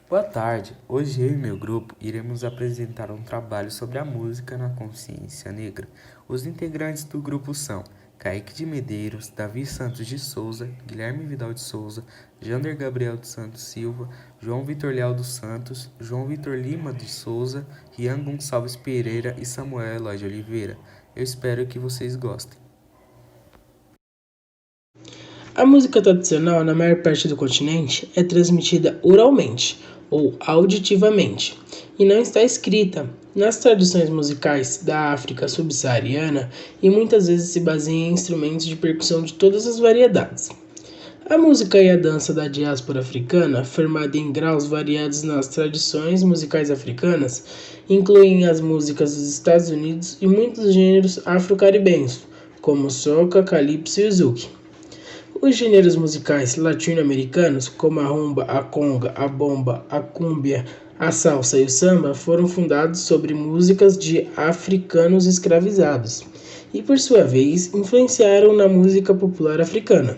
Boa tarde. Hoje eu e meu grupo iremos apresentar um trabalho sobre a música na consciência negra. Os integrantes do grupo são Kaique de Medeiros, Davi Santos de Souza, Guilherme Vidal de Souza, Jander Gabriel dos Santos Silva, João Vitor Leal dos Santos, João Vitor Lima de Souza, Rian Gonçalves Pereira e Samuel Eloy de Oliveira. Eu espero que vocês gostem. A música tradicional, na maior parte do continente, é transmitida oralmente ou auditivamente e não está escrita. Nas tradições musicais da África subsaariana e muitas vezes se baseia em instrumentos de percussão de todas as variedades. A música e a dança da diáspora africana, formada em graus variados nas tradições musicais africanas, incluem as músicas dos Estados Unidos e muitos gêneros afro-caribenhos, como o soca, calypso e o zouk. Os gêneros musicais latino-americanos, como a rumba, a conga, a bomba, a cúmbia, a salsa e o samba, foram fundados sobre músicas de africanos escravizados e, por sua vez, influenciaram na música popular africana.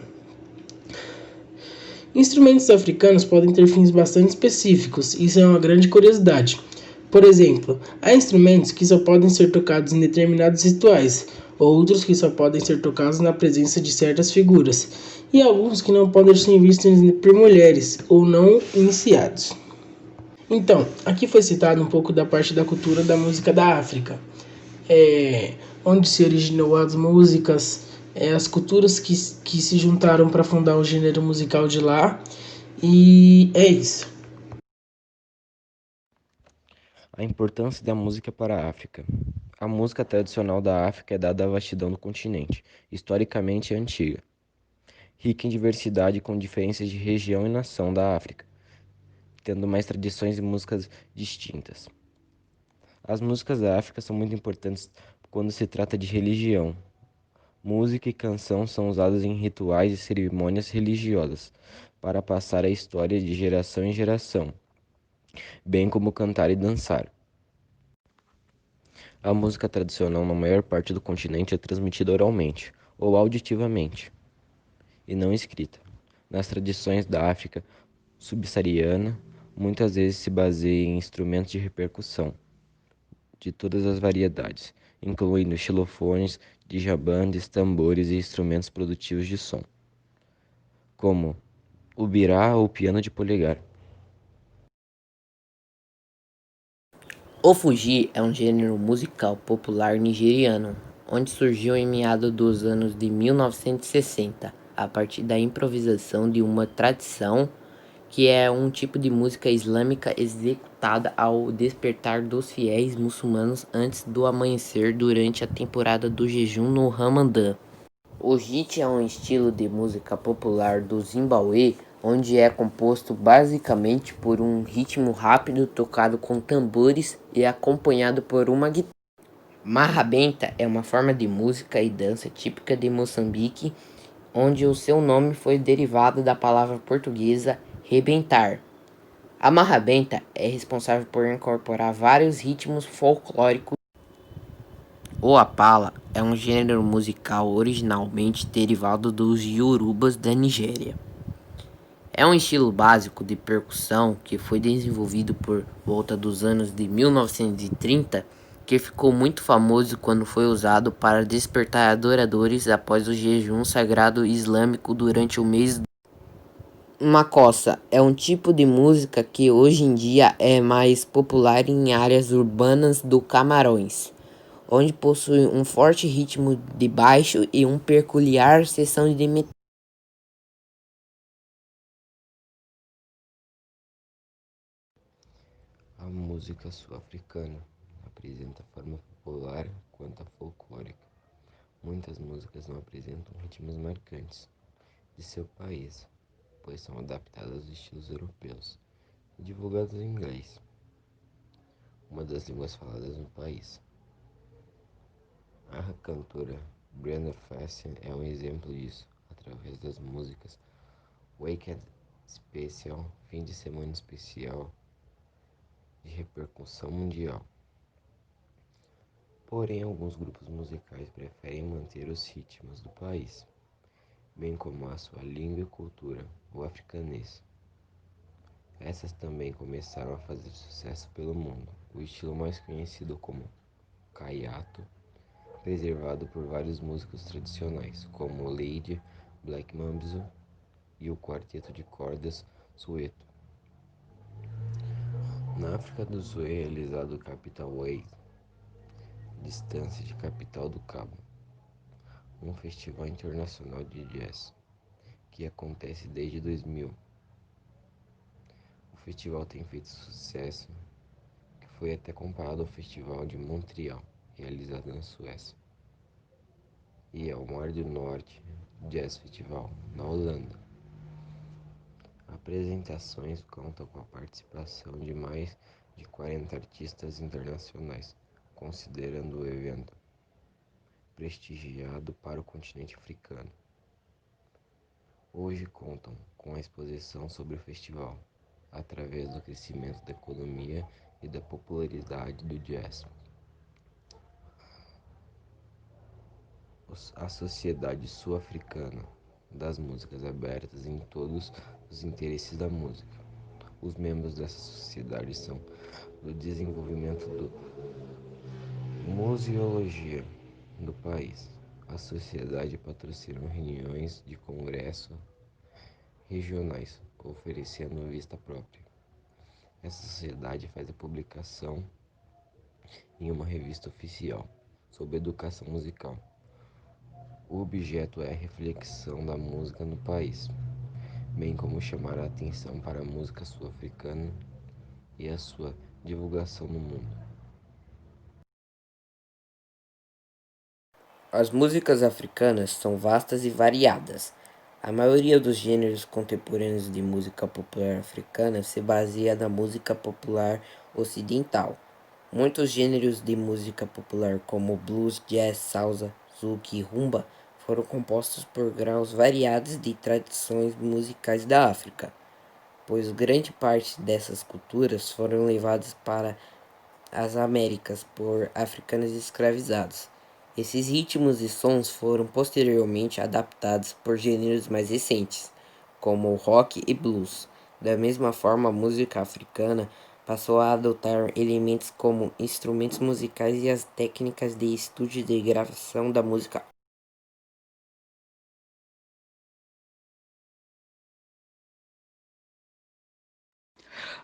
Instrumentos africanos podem ter fins bastante específicos, isso é uma grande curiosidade. Por exemplo, há instrumentos que só podem ser tocados em determinados rituais, outros que só podem ser tocados na presença de certas figuras, e alguns que não podem ser vistos por mulheres ou não iniciados. Então, aqui foi citado um pouco da parte da cultura da música da África, onde se originou as músicas, as culturas que se juntaram para fundar o gênero musical de lá, e é isso. A importância da música para a África. A música tradicional da África é dada à vastidão do continente, historicamente é antiga, rica em diversidade com diferenças de região e nação da África, tendo mais tradições e músicas distintas. As músicas da África são muito importantes quando se trata de religião. Música e canção são usadas em rituais e cerimônias religiosas para passar a história de geração em geração, bem como cantar e dançar. A música tradicional na maior parte do continente é transmitida oralmente ou auditivamente, e não escrita. Nas tradições da África subsaariana, muitas vezes se baseia em instrumentos de repercussão de todas as variedades, incluindo xilofones, djembandes, tambores e instrumentos produtivos de som, como o birá ou piano de polegar. O fuji é um gênero musical popular nigeriano, onde surgiu em meados dos anos de 1960, a partir da improvisação de uma tradição que é um tipo de música islâmica executada ao despertar dos fiéis muçulmanos antes do amanhecer durante a temporada do jejum no Ramadã. O hit é um estilo de música popular do Zimbábue, onde é composto basicamente por um ritmo rápido tocado com tambores e acompanhado por uma guitarra. Marrabenta é uma forma de música e dança típica de Moçambique, onde o seu nome foi derivado da palavra portuguesa rebentar. A marrabenta é responsável por incorporar vários ritmos folclóricos. O apala é um gênero musical originalmente derivado dos iorubas da Nigéria. É um estilo básico de percussão que foi desenvolvido por volta dos anos de 1930, que ficou muito famoso quando foi usado para despertar adoradores após o jejum sagrado islâmico durante o mês. Makossa é um tipo de música que hoje em dia é mais popular em áreas urbanas do Camarões, onde possui um forte ritmo de baixo e uma peculiar seção de metal. A música sul-africana apresenta forma popular quanto a folclórica. Muitas músicas não apresentam ritmos marcantes de seu país, pois são adaptadas aos estilos europeus e divulgadas em inglês, uma das línguas faladas no país. A cantora Brenda Fassie é um exemplo disso, através das músicas Weekend Special, Fim de Semana Especial, de repercussão mundial. Porém, alguns grupos musicais preferem manter os ritmos do país, bem como a sua língua e cultura, o africanês. Essas também começaram a fazer sucesso pelo mundo. O estilo mais conhecido como Kayatu, preservado por vários músicos tradicionais, como Lady, Black Mambazo e o quarteto de cordas Soweto. Na África do Sul é realizado o Capital Way, distância de Capital do Cabo, um festival internacional de jazz que acontece desde 2000. O festival tem feito sucesso, que foi até comparado ao Festival de Montreal, realizado na Suécia, e ao Mar do Norte Jazz Festival, na Holanda. Apresentações contam com a participação de mais de 40 artistas internacionais, considerando o evento prestigiado para o continente africano. Hoje contam com a exposição sobre o festival, através do crescimento da economia e da popularidade do jazz. A Sociedade Sul-Africana das Músicas Abertas em todos os interesses da música. Os membros dessa sociedade são do desenvolvimento do museologia do país. A sociedade patrocina reuniões de congresso regionais, oferecendo vista própria. Essa sociedade faz a publicação em uma revista oficial sobre educação musical. O objeto é a reflexão da música no país, bem como chamar a atenção para a música sul-africana e a sua divulgação no mundo. As músicas africanas são vastas e variadas. A maioria dos gêneros contemporâneos de música popular africana se baseia na música popular ocidental. Muitos gêneros de música popular, como blues, jazz, salsa, zouk e rumba, foram compostos por graus variados de tradições musicais da África, pois grande parte dessas culturas foram levadas para as Américas por africanos escravizados. Esses ritmos e sons foram posteriormente adaptados por gêneros mais recentes, como o rock e blues. Da mesma forma, a música africana passou a adotar elementos como instrumentos musicais e as técnicas de estúdio de gravação da música.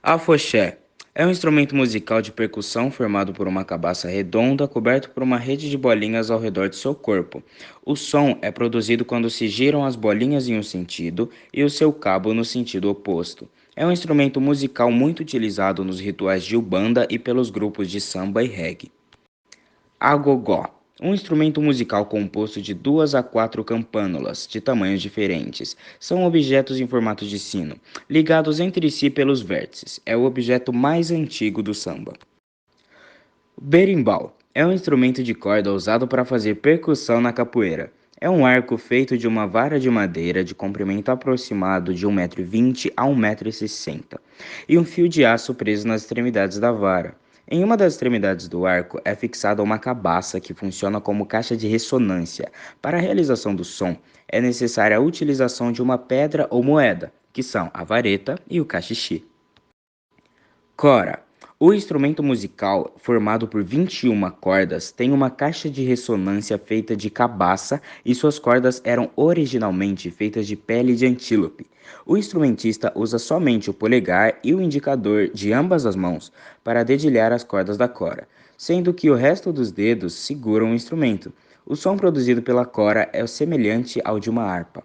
Afoxé é um instrumento musical de percussão formado por uma cabaça redonda coberto por uma rede de bolinhas ao redor de seu corpo. O som é produzido quando se giram as bolinhas em um sentido e o seu cabo no sentido oposto. É um instrumento musical muito utilizado nos rituais de Umbanda e pelos grupos de samba e reggae. Agogó, um instrumento musical composto de 2 a 4 campânulas, de tamanhos diferentes. São objetos em formato de sino, ligados entre si pelos vértices. É o objeto mais antigo do samba. Berimbau é um instrumento de corda usado para fazer percussão na capoeira. É um arco feito de uma vara de madeira de comprimento aproximado de 1,20 m a 1,60 m e um fio de aço preso nas extremidades da vara. Em uma das extremidades do arco é fixada uma cabaça que funciona como caixa de ressonância. Para a realização do som, é necessária a utilização de uma pedra ou moeda, que são a vareta e o cachixi. Cora. O instrumento musical, formado por 21 cordas, tem uma caixa de ressonância feita de cabaça e suas cordas eram originalmente feitas de pele de antílope. O instrumentista usa somente o polegar e o indicador de ambas as mãos para dedilhar as cordas da cora, sendo que o resto dos dedos seguram o instrumento. O som produzido pela cora é semelhante ao de uma harpa.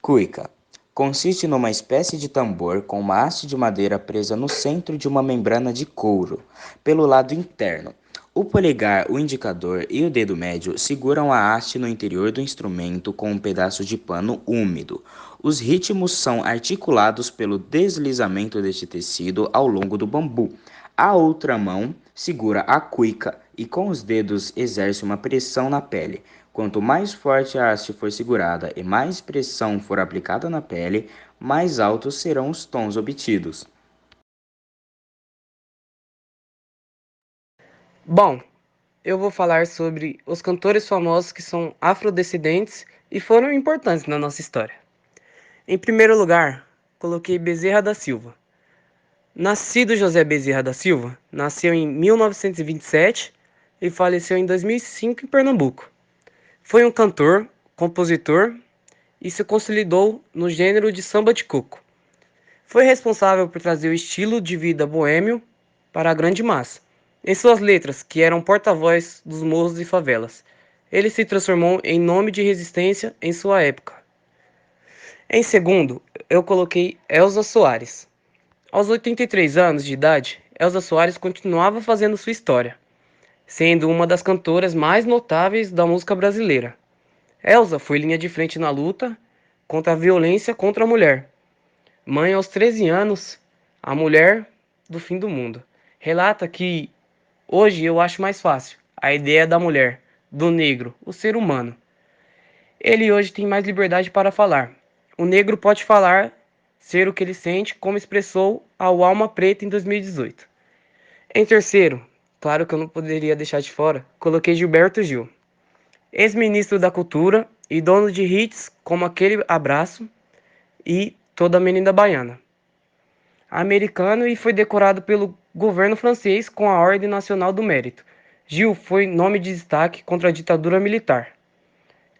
Cuica. Consiste numa espécie de tambor com uma haste de madeira presa no centro de uma membrana de couro, pelo lado interno. O polegar, o indicador e o dedo médio seguram a haste no interior do instrumento com um pedaço de pano úmido. Os ritmos são articulados pelo deslizamento deste tecido ao longo do bambu. A outra mão segura a cuica e com os dedos exerce uma pressão na pele. Quanto mais forte a haste for segurada e mais pressão for aplicada na pele, mais altos serão os tons obtidos. Bom, eu vou falar sobre os cantores famosos que são afrodescendentes e foram importantes na nossa história. Em primeiro lugar, coloquei Bezerra da Silva. Nascido José Bezerra da Silva, nasceu em 1927 e faleceu em 2005 em Pernambuco. Foi um cantor, compositor e se consolidou no gênero de samba de coco. Foi responsável por trazer o estilo de vida boêmio para a grande massa. Em suas letras, que eram porta-voz dos morros e favelas, ele se transformou em nome de resistência em sua época. Em segundo, eu coloquei Elza Soares. Aos 83 anos de idade, Elza Soares continuava fazendo sua história, sendo uma das cantoras mais notáveis da música brasileira. Elza foi linha de frente na luta contra a violência contra a mulher. Mãe aos 13 anos, a mulher do fim do mundo. Relata que hoje eu acho mais fácil a ideia da mulher, do negro, o ser humano. Ele hoje tem mais liberdade para falar. O negro pode falar, ser o que ele sente, como expressou ao Alma Preta em 2018. Em terceiro, claro que eu não poderia deixar de fora, coloquei Gilberto Gil. Ex-ministro da Cultura e dono de hits como Aquele Abraço e Toda Menina Baiana. Americano e foi decorado pelo governo francês com a Ordem Nacional do Mérito. Gil foi nome de destaque contra a ditadura militar,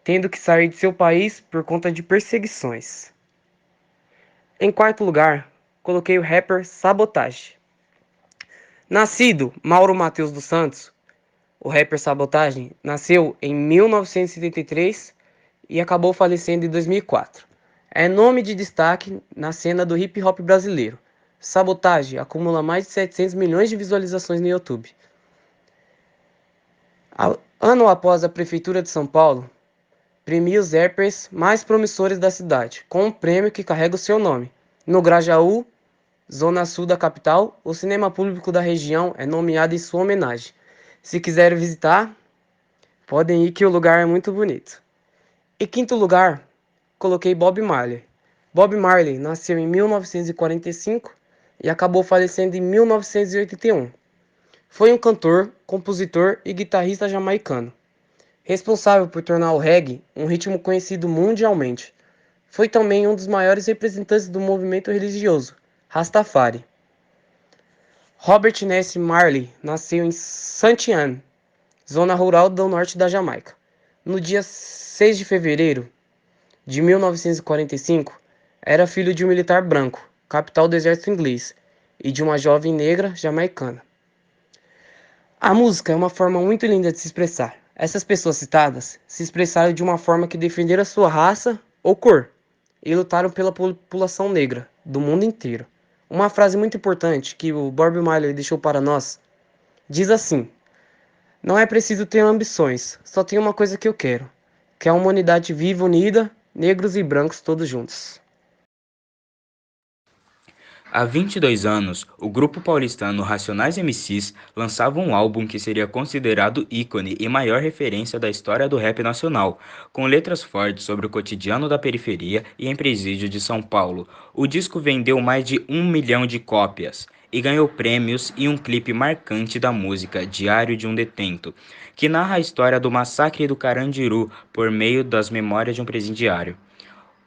tendo que sair de seu país por conta de perseguições. Em quarto lugar, coloquei o rapper Sabotage. Nascido Mauro Matheus dos Santos, o rapper Sabotage nasceu em 1973 e acabou falecendo em 2004. É nome de destaque na cena do hip hop brasileiro. Sabotage acumula mais de 700 milhões de visualizações no YouTube. Ano após a Prefeitura de São Paulo premia os rappers mais promissores da cidade, com um prêmio que carrega o seu nome. No Grajaú, zona sul da capital, o cinema público da região é nomeado em sua homenagem. Se quiserem visitar, podem ir que o lugar é muito bonito. Em quinto lugar, coloquei Bob Marley. Bob Marley nasceu em 1945 e acabou falecendo em 1981. Foi um cantor, compositor e guitarrista jamaicano, responsável por tornar o reggae um ritmo conhecido mundialmente. Foi também um dos maiores representantes do movimento religioso, Rastafari. Robert Ness Marley nasceu em St. Anne, zona rural do norte da Jamaica. No dia 6 de fevereiro de 1945, era filho de um militar branco, capitão do exército inglês, e de uma jovem negra jamaicana. A música é uma forma muito linda de se expressar. Essas pessoas citadas se expressaram de uma forma que defenderam a sua raça ou cor e lutaram pela população negra do mundo inteiro. Uma frase muito importante que o Bob Marley deixou para nós diz assim: não é preciso ter ambições, só tem uma coisa que eu quero, que é a humanidade viva, unida, negros e brancos todos juntos. Há 22 anos, o grupo paulistano Racionais MCs lançava um álbum que seria considerado ícone e maior referência da história do rap nacional, com letras fortes sobre o cotidiano da periferia e em presídio de São Paulo. O disco vendeu mais de 1 milhão de cópias e ganhou prêmios e um clipe marcante da música Diário de um Detento, que narra a história do massacre do Carandiru por meio das memórias de um presidiário.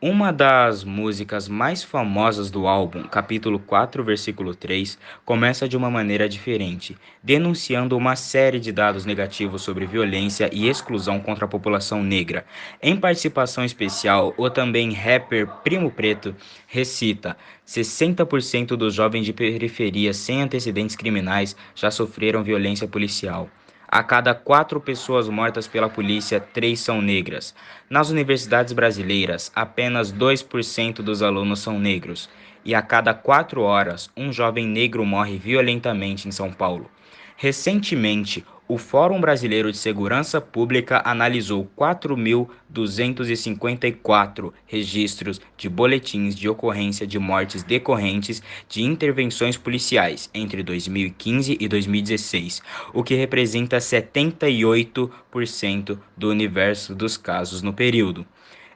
Uma das músicas mais famosas do álbum, capítulo 4, versículo 3, começa de uma maneira diferente, denunciando uma série de dados negativos sobre violência e exclusão contra a população negra. Em participação especial, o também rapper Primo Preto recita: 60% dos jovens de periferia sem antecedentes criminais já sofreram violência policial. A cada 4 pessoas mortas pela polícia, 3 são negras. Nas universidades brasileiras, apenas 2% dos alunos são negros. E a cada 4 horas, um jovem negro morre violentamente em São Paulo. Recentemente, o Fórum Brasileiro de Segurança Pública analisou 4.254 registros de boletins de ocorrência de mortes decorrentes de intervenções policiais entre 2015 e 2016, o que representa 78% do universo dos casos no período.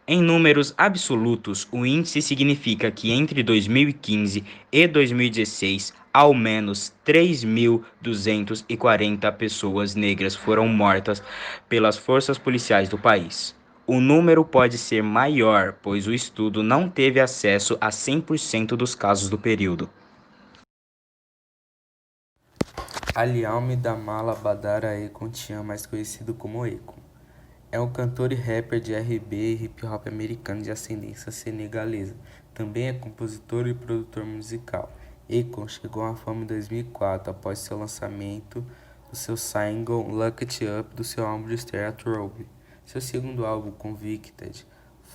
Em números absolutos, o índice significa que entre 2015 e 2016, ao menos 3.240 pessoas negras foram mortas pelas forças policiais do país. O número pode ser maior, pois o estudo não teve acesso a 100% dos casos do período. Alialme Damala Badara Akon Thiam, mais conhecido como Akon, é um cantor e rapper de R&B e hip hop americano de ascendência senegalesa. Também é compositor e produtor musical. Akon chegou à fama em 2004 após seu lançamento do seu single Lock It Up do seu álbum de estreia Throwback. Seu segundo álbum, Convicted,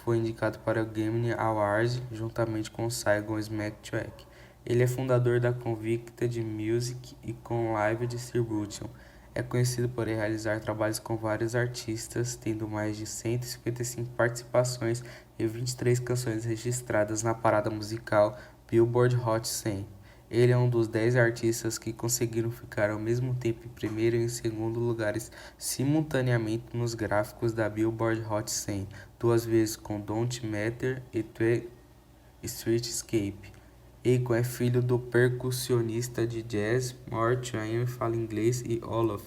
foi indicado para o Grammy Awards juntamente com o Saigon Smack Track. Ele é fundador da Convicted Music e com Live Distribution. É conhecido por realizar trabalhos com vários artistas, tendo mais de 155 participações e 23 canções registradas na parada musical Billboard Hot 100. Ele é um dos 10 artistas que conseguiram ficar ao mesmo tempo em primeiro e em segundo lugares simultaneamente nos gráficos da Billboard Hot 100, 2 vezes com Don't Matter e Streetscape. Akon é filho do percussionista de jazz Mort Twain, fala inglês, e Olaf.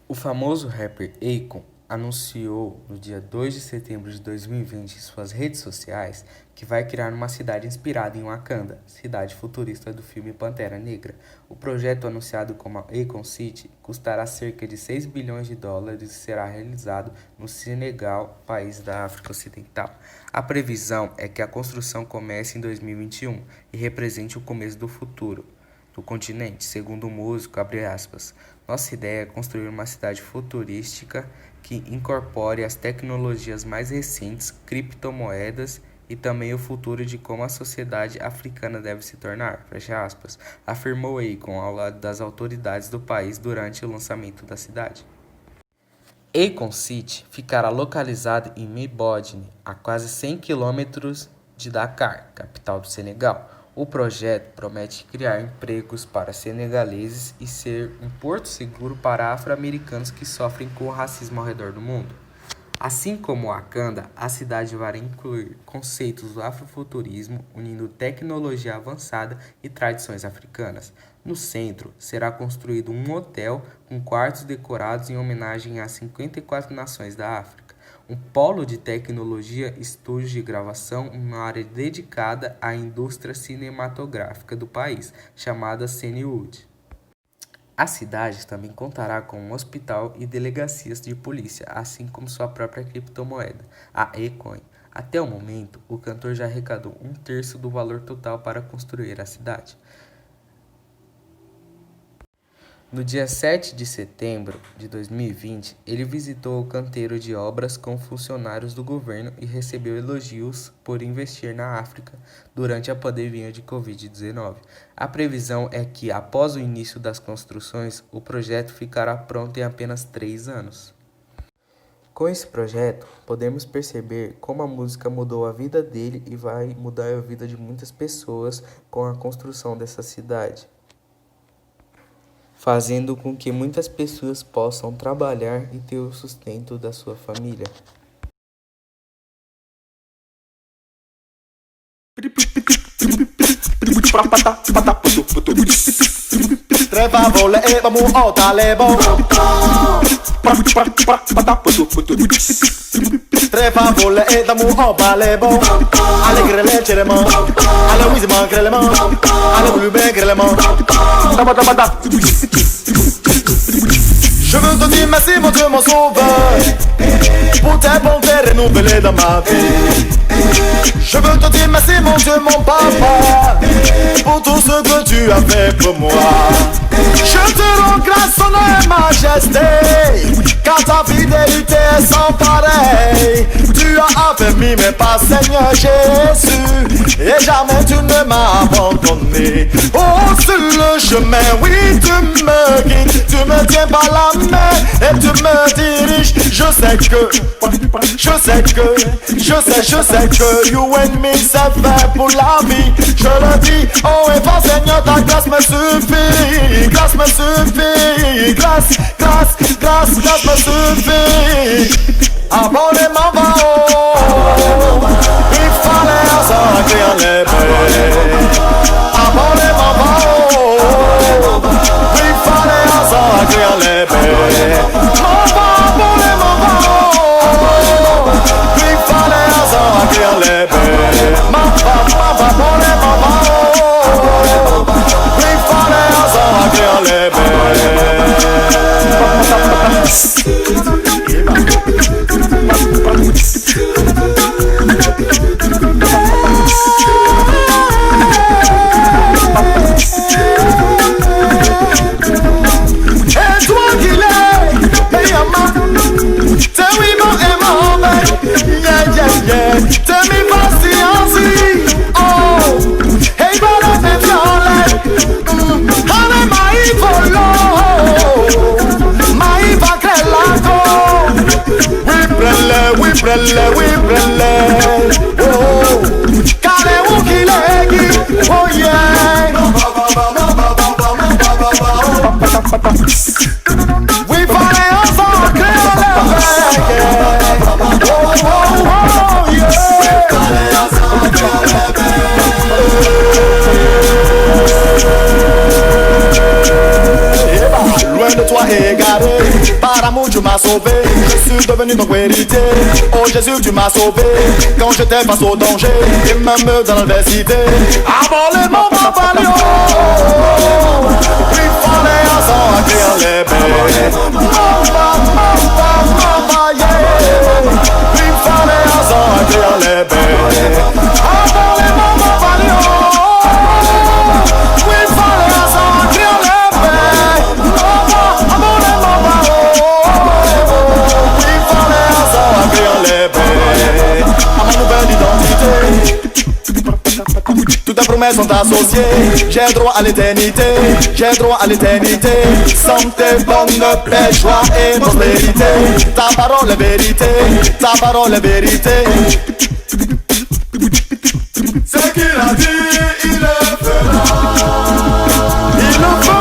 O famoso rapper Akon anunciou no dia 2 de setembro de 2020 em suas redes sociais que vai criar uma cidade inspirada em Wakanda, cidade futurista do filme Pantera Negra. O projeto, anunciado como a Akon City, custará cerca de 6 bilhões de dólares e será realizado no Senegal, país da África Ocidental. A previsão é que a construção comece em 2021 e represente o começo do futuro do continente. Segundo o músico, abre aspas, nossa ideia é construir uma cidade futurística que incorpore as tecnologias mais recentes, criptomoedas e também o futuro de como a sociedade africana deve se tornar, fecha aspas, afirmou Akon ao lado das autoridades do país durante o lançamento da cidade. Akon City ficará localizado em Mbodj, a quase 100 quilômetros de Dakar, capital do Senegal. O projeto promete criar empregos para senegaleses e ser um porto seguro para afro-americanos que sofrem com o racismo ao redor do mundo. Assim como Wakanda, a cidade vai incluir conceitos do afrofuturismo, unindo tecnologia avançada e tradições africanas. No centro, será construído um hotel com quartos decorados em homenagem às 54 nações da África. Um polo de tecnologia, estúdios de gravação, uma área dedicada à indústria cinematográfica do país, chamada Cinewood. A cidade também contará com um hospital e delegacias de polícia, assim como sua própria criptomoeda, a Akon. Até o momento, o cantor já arrecadou 1/3 do valor total para construir a cidade. No dia 7 de setembro de 2020, ele visitou o canteiro de obras com funcionários do governo e recebeu elogios por investir na África durante a pandemia de Covid-19. A previsão é que, após o início das construções, o projeto ficará pronto em apenas 3 anos. Com esse projeto, podemos perceber como a música mudou a vida dele e vai mudar a vida de muitas pessoas com a construção dessa cidade, fazendo com que muitas pessoas possam trabalhar e ter o sustento da sua família. Tre favole e d'amour en balai bon. Allez grêler tchélément. Allez ouizement grêlement. Allez plus bien grêlement. Je veux te dire merci mon Dieu mon sauveur pour tes bontés renouvelées dans ma vie. Je veux te dire merci mon Dieu mon papa pour tout ce que tu as fait pour moi. Je te rends grâce son nom et majesté, car ta fidélité est sans pareil. Tu as affermi mes pas Seigneur Jésus, et jamais tu ne m'as abandonné. Oh sur le chemin, oui tu me guides, tu me tiens par la main et tu me diriges. Je sais que you and me c'est fait pour la vie. Je le dis, oh et fort Seigneur, ta grâce me suffit. Grâce me suffit, grâce me suffit. Abonnement va haut, il fallait en s'en les baies. Abonnement va haut, il fallait en s'en les baies. Abonnement va haut. oui, prele. Oh, kale ou ki legi, oh yeah. Oui, fallait ensemble créer le reggae. Oh, oh, oh, yeah. Fallait ensemble créer le loin de toi égaré, par amour tu m'as sauvé. Je suis devenu ton vérité. Oh Jésus tu m'as sauvé. Quand j'étais face au danger et même dans l'adversité. Avant les moments valiants, il fallait ensemble accueillir les bébés. Mama, yeah. Il fallait ensemble accueillir les bébés. Avant les moments valiants, il fallait ensemble accueillir les bébés. Avant les moments valiants, il fallait ensemble accueillir les bébés. À ma nouvelle identité, toutes tes promesses sont associées. J'ai droit à l'éternité, j'ai droit à l'éternité. Santé, bonne paix, joie et prospérité. Ta parole est vérité, ta parole est vérité. Ce qu'il a dit, il le fera. Il le fera.